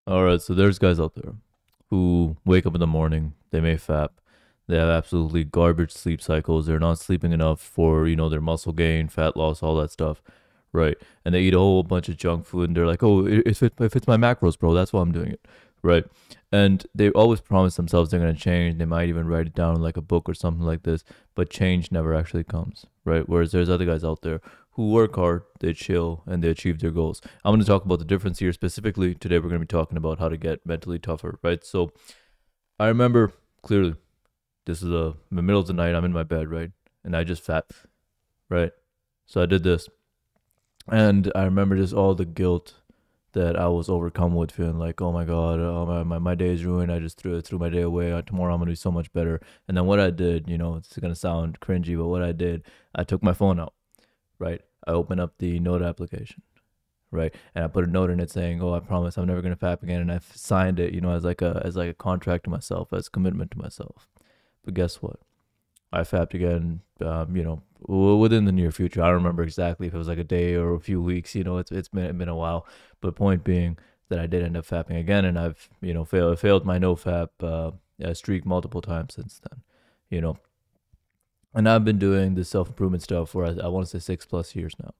All right, so there's guys out there who wake up in the morning, they may fap, they have absolutely garbage sleep cycles. They're not sleeping enough for, their muscle gain, fat loss, all that stuff, right? And they eat a whole bunch of junk food and they're like, "Oh, if it's my macros, bro, that's why I'm doing it." Right? And they always promise themselves they're going to change. They might even write it down in like a book or something like this, but change never actually comes, right? Whereas there's other guys out there who work hard, they chill, and they achieve their goals. I'm going to talk about the difference here specifically. Today, we're going to be talking about how to get mentally tougher, right? So, I remember clearly, this is the middle of the night. I'm in my bed, right? And I just fat, right? So, I did this. And I remember just all the guilt that I was overcome with, feeling like, oh my God, my day is ruined. I just threw my day away. Tomorrow I'm going to be so much better. And then what I did, it's going to sound cringy, but what I did, I took my phone out, right? I opened up the note application, right? And I put a note in it saying, "Oh, I promise I'm never gonna fap again." And I signed it, as like a contract to myself, as commitment to myself. But guess what? I fapped again, within the near future. I don't remember exactly if it was like a day or a few weeks. It's been a while. But point being that I did end up fapping again, and I've failed my no fap streak multiple times since then. You know, and I've been doing this self improvement stuff for I want to say 6+ years now,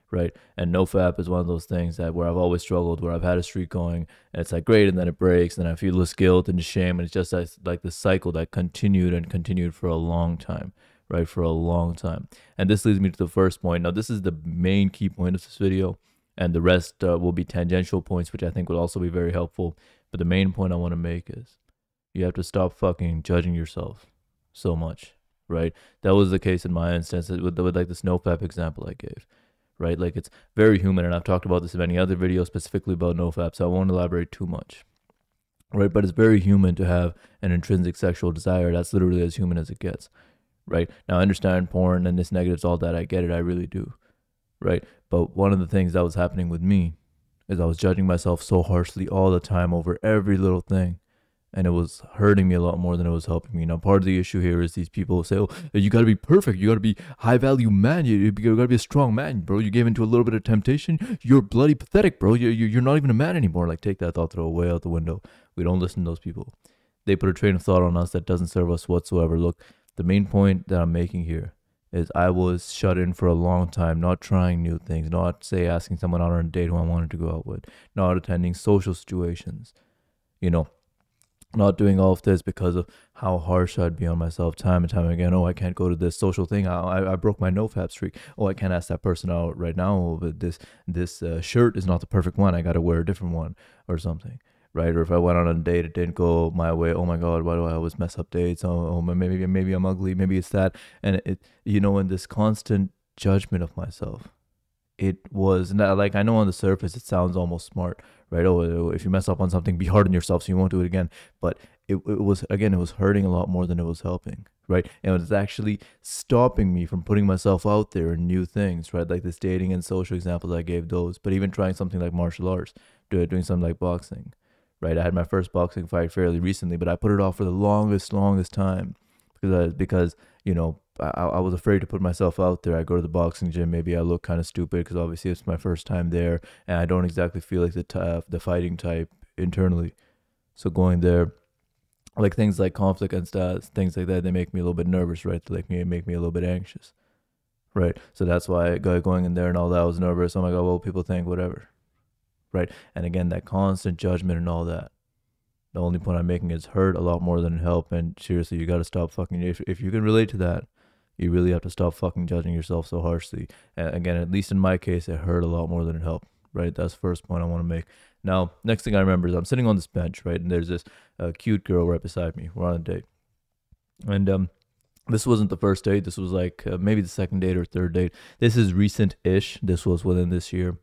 right? And no fap is one of those things that where I've always struggled, where I've had a streak going, and it's like great, and then it breaks, and I feel this guilt and shame, and it's just like this cycle that continued and continued for a long time, right? For a long time. And this leads me to the first point. Now, this is the main key point of this video, and the rest will be tangential points, which I think will also be very helpful. But the main point I want to make is you have to stop fucking judging yourself so much, right? That was the case in my instance with like the snowflap example I gave, right? Like it's very human, and I've talked about this in many other videos specifically about nofap, so I won't elaborate too much, right? But it's very human to have an intrinsic sexual desire. That's literally as human as it gets, right? Now I understand porn and this negatives, all that. I get it, I really do, right? But one of the things that was happening with me is I was judging myself so harshly all the time over every little thing, and it was hurting me a lot more than it was helping me. Now, part of the issue here is these people say, "Oh, you got to be perfect. You got to be high value man. You got to be a strong man, bro. You gave into a little bit of temptation. You're bloody pathetic, bro. You're not even a man anymore." Like, take that thought, throw it way out the window. We don't listen to those people. They put a train of thought on us that doesn't serve us whatsoever. Look, the main point that I'm making here is I was shut in for a long time, not trying new things, not say asking someone out on a date who I wanted to go out with, not attending social situations, you know not doing all of this because of how harsh I'd be on myself time and time again. Oh, I can't go to this social thing. I broke my nofap streak. Oh, I can't ask that person out right now. Oh, but this shirt is not the perfect one. I got to wear a different one or something, right? Or if I went on a date, it didn't go my way. Oh my God, why do I always mess up dates? Oh, maybe I'm ugly. Maybe it's that. And in this constant judgment of myself, it was not like, I know on the surface it sounds almost smart, right? Oh, if you mess up on something, be hard on yourself so you won't do it again. But it was, again, it was hurting a lot more than it was helping, right? And it was actually stopping me from putting myself out there in new things, right? Like this dating and social examples I gave those, but even trying something like martial arts, doing something like boxing, right? I had my first boxing fight fairly recently, but I put it off for the longest time because I was afraid to put myself out there. I go to the boxing gym, maybe I look kind of stupid because obviously it's my first time there, and I don't exactly feel like the fighting type internally. So going there, like things like conflict and stuff, things like that, they make me a little bit nervous, right? They make me a little bit anxious, right? So that's why going in there and all that, I was nervous. Oh my God, what will people think? Whatever, right? And again, that constant judgment and all that. The only point I'm making is hurt a lot more than help. And seriously, you got to stop fucking. If you can relate to that, you really have to stop fucking judging yourself so harshly. And again, at least in my case, it hurt a lot more than it helped, right? That's the first point I want to make. Now, next thing I remember is I'm sitting on this bench, right? And there's this cute girl right beside me. We're on a date. And this wasn't the first date. This was like maybe the second date or third date. This is recent-ish. This was within this year.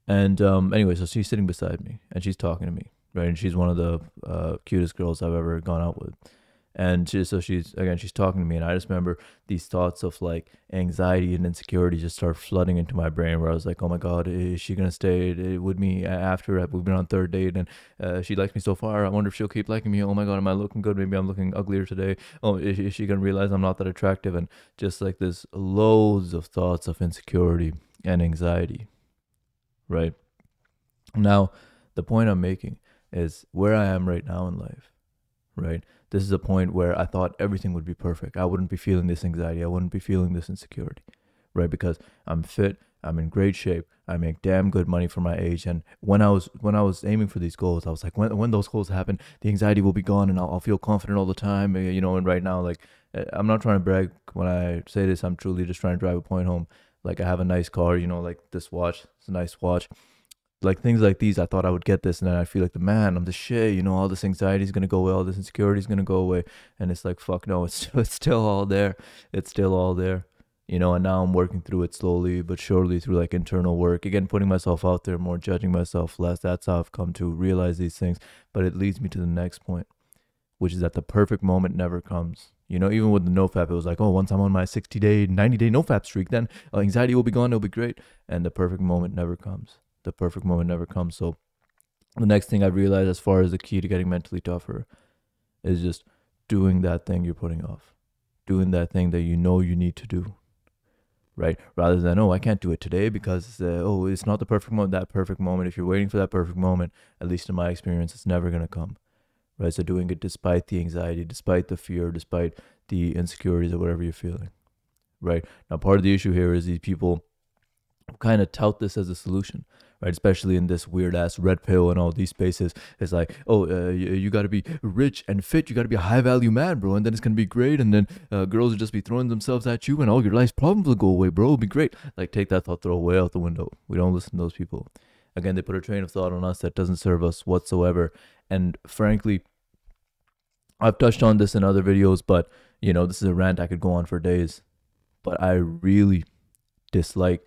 And anyway, so she's sitting beside me and she's talking to me, right? And she's one of the cutest girls I've ever gone out with. And she's talking to me, and I just remember these thoughts of like anxiety and insecurity just start flooding into my brain, where I was like, oh my God, is she gonna stay with me after we've been on third date, and she likes me so far? I wonder if she'll keep liking me. Oh my God, am I looking good? Maybe I'm looking uglier today. Oh, is she gonna realize I'm not that attractive? And just like this loads of thoughts of insecurity and anxiety, right? Now, the point I'm making is where I am right now in life, right? This is a point where I thought everything would be perfect. I wouldn't be feeling this anxiety. I wouldn't be feeling this insecurity, right? Because I'm fit, I'm in great shape, I make damn good money for my age. And when I was aiming for these goals, I was like, when those goals happen, the anxiety will be gone, and I'll feel confident all the time. You know, and right now, like, I'm not trying to brag when I say this. I'm truly just trying to drive a point home. Like, I have a nice car, you know, like this watch. It's a nice watch. Like things like these, I thought I would get this, and then I feel like the man, I'm the shit. You know, all this anxiety is gonna go away, all this insecurity is gonna go away, and it's like, fuck no, it's still all there. It's still all there. You know, and now I'm working through it slowly but surely through like internal work. Again, putting myself out there more, judging myself less. That's how I've come to realize these things. But it leads me to the next point, which is that the perfect moment never comes. You know, even with the NoFap, it was like, oh, once I'm on my 60-day, 90-day NoFap streak, then anxiety will be gone. It'll be great. And the perfect moment never comes. The perfect moment never comes. So the next thing I realized as far as the key to getting mentally tougher is just doing that thing you're putting off. Doing that thing that you know you need to do, right? Rather than, oh, I can't do it today because, oh, it's not the perfect moment. That perfect moment, if you're waiting for that perfect moment, at least in my experience, it's never going to come, right? So doing it despite the anxiety, despite the fear, despite the insecurities or whatever you're feeling, right? Now, part of the issue here is these people kind of tout this as a solution, right? Especially in this weird ass red pill and all these spaces. It's like, oh, you got to be rich and fit. You got to be a high value man, bro. And then it's going to be great. And then girls will just be throwing themselves at you and all your life's problems will go away, bro. It'll be great. Like, take that thought, throw away out the window. We don't listen to those people. Again, they put a train of thought on us that doesn't serve us whatsoever. And frankly, I've touched on this in other videos, but, you know, this is a rant I could go on for days. But I really dislike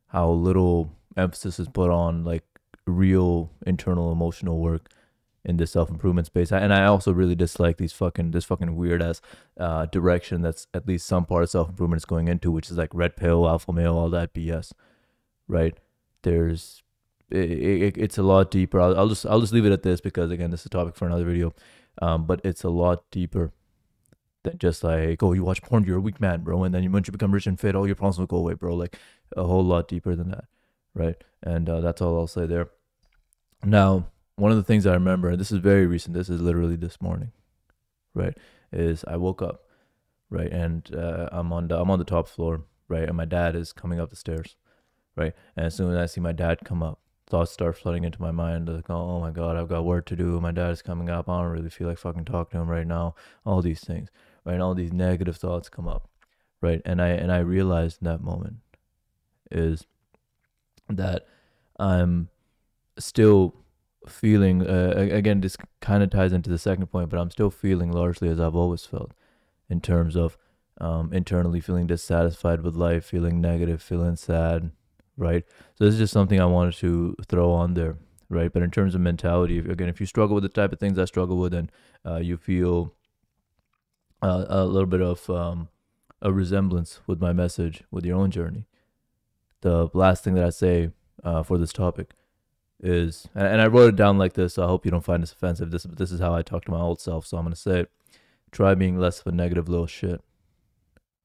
how little emphasis is put on like real internal emotional work in this self-improvement space. And I also really dislike this fucking weird ass direction that's at least some part of self-improvement is going into, which is like red pill, alpha male, all that BS, right? It's a lot deeper. I'll just leave it at this because, again, this is a topic for another video. But it's a lot deeper than just like, oh, you watch porn, you're a weak man, bro, and then once you become rich and fit, all your problems will go away, bro. Like, a whole lot deeper than that, right? And that's all I'll say there. Now, one of the things I remember, and this is very recent, this is literally this morning, right, is I woke up, right, and I'm on the top floor, right, and my dad is coming up the stairs, right, and as soon as I see my dad come up, thoughts start flooding into my mind, like, oh my god, I've got work to do, my dad is coming up, I don't really feel like fucking talking to him right now, all these things, right, and all these negative thoughts come up, right, and I realized in that moment is that I'm still feeling, again, this kind of ties into the second point, but I'm still feeling largely as I've always felt in terms of internally feeling dissatisfied with life, feeling negative, feeling sad, right? So this is just something I wanted to throw on there, right? But in terms of mentality, again, if you struggle with the type of things I struggle with, and you feel a little bit of a resemblance with my message, with your own journey, the last thing that I say for this topic is, and I wrote it down like this, so I hope you don't find this offensive. This is how I talk to my old self, so I'm going to say it. Try being less of a negative little shit,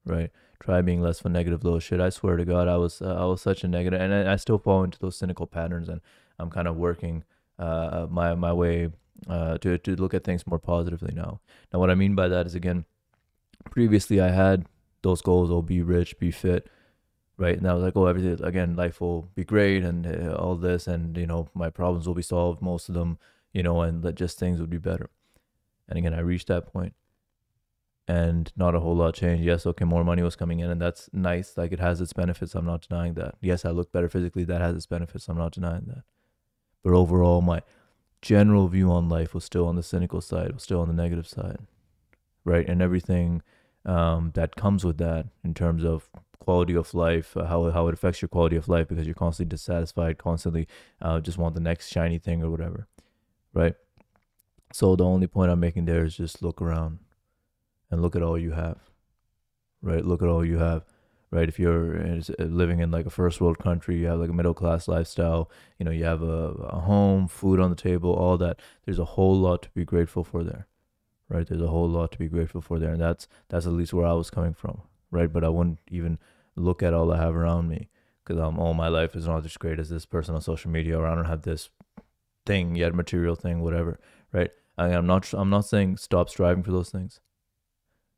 right? Try being less of a negative little shit. I swear to God, I was such a negative, and I still fall into those cynical patterns, and I'm kind of working my way to look at things more positively now. Now, what I mean by that is, again, previously I had those goals, oh, be rich, be fit, right? And I was like, oh, everything, again, life will be great and all this, and, you know, my problems will be solved, most of them, you know, and that just things would be better. And again, I reached that point and not a whole lot changed. Yes, okay, more money was coming in, and that's nice. Like, it has its benefits. I'm not denying that. Yes, I look better physically. That has its benefits. I'm not denying that. But overall, my general view on life was still on the cynical side, was still on the negative side, right? And everything that comes with that in terms of quality of life, how it affects your quality of life, because you're constantly dissatisfied, constantly just want the next shiny thing or whatever, right? So the only point I'm making there is just look around and look at all you have, right? Look at all you have, right? If you're living in like a first world country, you have like a middle class lifestyle, you know, you have a home, food on the table, all that. There's a whole lot to be grateful for there, right? There's a whole lot to be grateful for there, and that's at least where I was coming from, right? But I wouldn't even look at all I have around me, because all my life is not as great as this person on social media, or I don't have this thing, you had a material thing, whatever, right? I'm not saying stop striving for those things.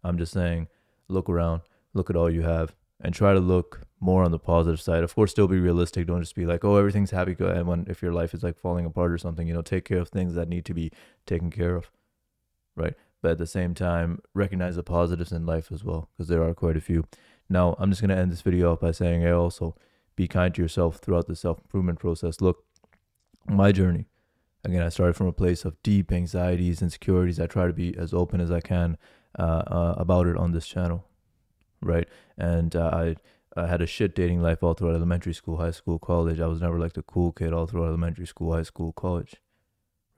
I'm just saying look around, look at all you have, and try to look more on the positive side. Of course, still be realistic. Don't just be like, oh, everything's happy. And when if your life is like falling apart or something, take care of things that need to be taken care of, right? But at the same time, recognize the positives in life as well, because there are quite a few. Now, I'm just gonna end this video off by saying, hey, also be kind to yourself throughout the self-improvement process. Look, my journey, again, I started from a place of deep anxieties, insecurities. I try to be as open as I can about it on this channel, right? And I had a shit dating life all throughout elementary school, high school, college. I was never like the cool kid all throughout elementary school, high school, college.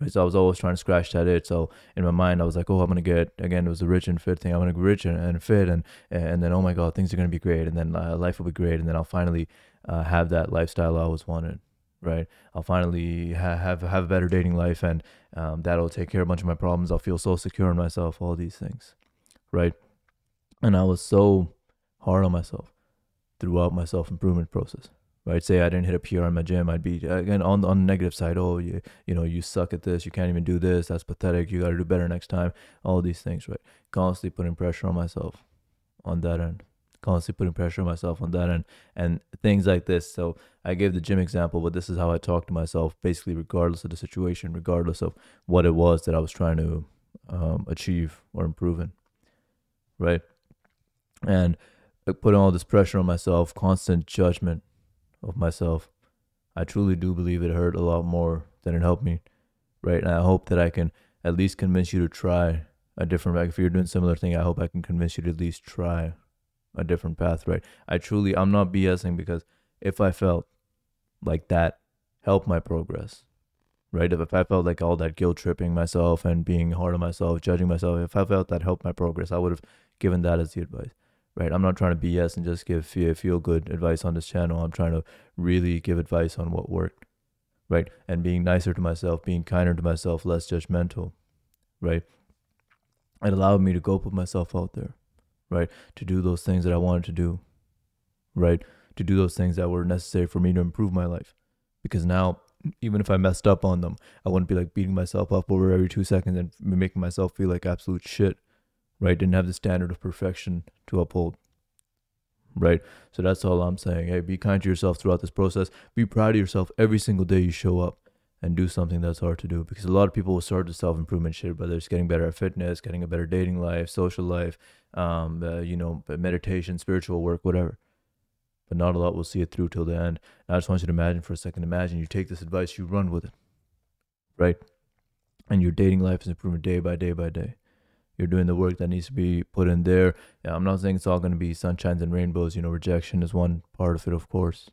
Right? So I was always trying to scratch that itch. So in my mind, I was like, oh, I'm gonna get, again, it was the rich and fit thing. I'm gonna get rich and fit, and then, oh my god, things are gonna be great, and then life will be great, and then I'll finally have that lifestyle I always wanted. Right? I'll finally have a better dating life, and that'll take care of a bunch of my problems. I'll feel so secure in myself. All these things, right? And I was so hard on myself throughout my self-improvement process, right? Say I didn't hit a PR in my gym, I'd be, again, on the negative side. Oh, you suck at this, you can't even do this, that's pathetic, you got to do better next time. All these things, right? Constantly putting pressure on myself on that end, and things like this. So I gave the gym example, but this is how I talk to myself, basically regardless of the situation, regardless of what it was that I was trying to achieve or improve in, right? And putting all this pressure on myself, constant judgment of myself, I truly do believe it hurt a lot more than it helped me, right? And I hope that I can at least convince you to try a different, like if you're doing similar thing, I hope I can convince you to at least try a different path, right? I'm not BSing, because if I felt like that helped my progress, right? If I felt like all that guilt tripping myself and being hard on myself, judging myself, if I felt that helped my progress, I would have given that as the advice. Right? I'm not trying to BS and just give feel good advice on this channel. I'm trying to really give advice on what worked, right? And being nicer to myself, being kinder to myself, less judgmental, right? It allowed me to go put myself out there, right? To do those things that I wanted to do, right? To do those things that were necessary for me to improve my life. Because now, even if I messed up on them, I wouldn't be like beating myself up over every 2 seconds and making myself feel like absolute shit. Right? Didn't have the standard of perfection to uphold. Right? So that's all I'm saying. Hey, be kind to yourself throughout this process. Be proud of yourself every single day you show up and do something that's hard to do. Because a lot of people will start the self-improvement shit, whether it's getting better at fitness, getting a better dating life, social life, meditation, spiritual work, whatever. But not a lot will see it through till the end. And I just want you to imagine for a second, imagine you take this advice, you run with it. Right? And your dating life is improving day by day by day. You're doing the work that needs to be put in there. Yeah, I'm not saying it's all going to be sunshines and rainbows. Rejection is one part of it, of course,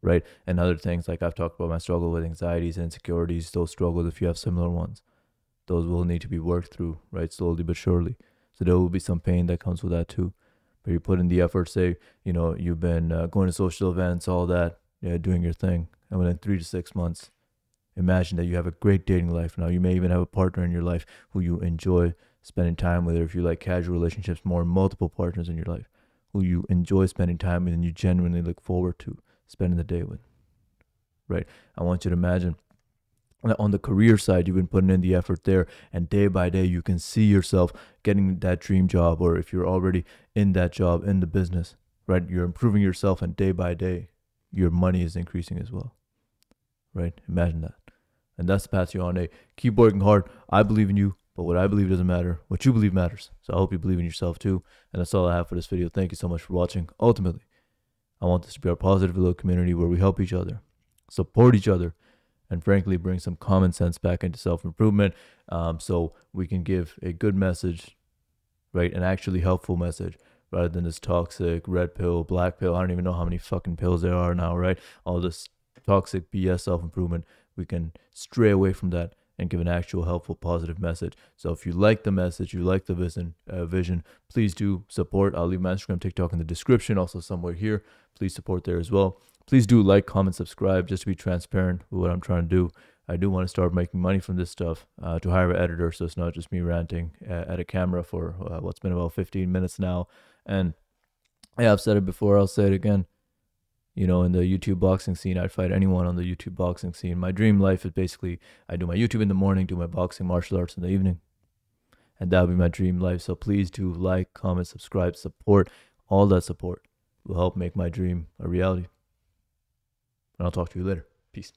right? And other things, like I've talked about my struggle with anxieties and insecurities, those struggles, if you have similar ones, those will need to be worked through, right? Slowly but surely. So there will be some pain that comes with that too. But you put in the effort, say, you've been going to social events, all that, doing your thing. And within 3 to 6 months, imagine that you have a great dating life now. You may even have a partner in your life who you enjoy spending time with, or if you like casual relationships, more multiple partners in your life who you enjoy spending time with and you genuinely look forward to spending the day with, right? I want you to imagine that on the career side, you've been putting in the effort there, and day by day you can see yourself getting that dream job, or if you're already in that job, in the business, right? You're improving yourself, and day by day your money is increasing as well, right? Imagine that. And that's the path you're on. Hey, keep working hard. I believe in you. But what I believe doesn't matter. What you believe matters. So I hope you believe in yourself too. And that's all I have for this video. Thank you so much for watching. Ultimately, I want this to be our positive little community where we help each other, support each other, and frankly, bring some common sense back into self-improvement, so we can give a good message, right? An actually helpful message, rather than this toxic red pill, black pill. I don't even know how many fucking pills there are now, right? All this toxic BS self-improvement. We can stray away from that and give an actual helpful, positive message. So if you like the message, you like the vision, please do support. I'll leave my Instagram, TikTok in the description, also somewhere here. Please support there as well. Please do like, comment, subscribe, just to be transparent with what I'm trying to do. I do want to start making money from this stuff, to hire an editor, so it's not just me ranting at a camera for what's been about 15 minutes now. And yeah, I've said it before, I'll say it again. in the YouTube boxing scene. I'd fight anyone on the YouTube boxing scene. My dream life is basically I do my YouTube in the morning, do my boxing martial arts in the evening. And that would be my dream life. So please do like, comment, subscribe, support. All that support will help make my dream a reality. And I'll talk to you later. Peace.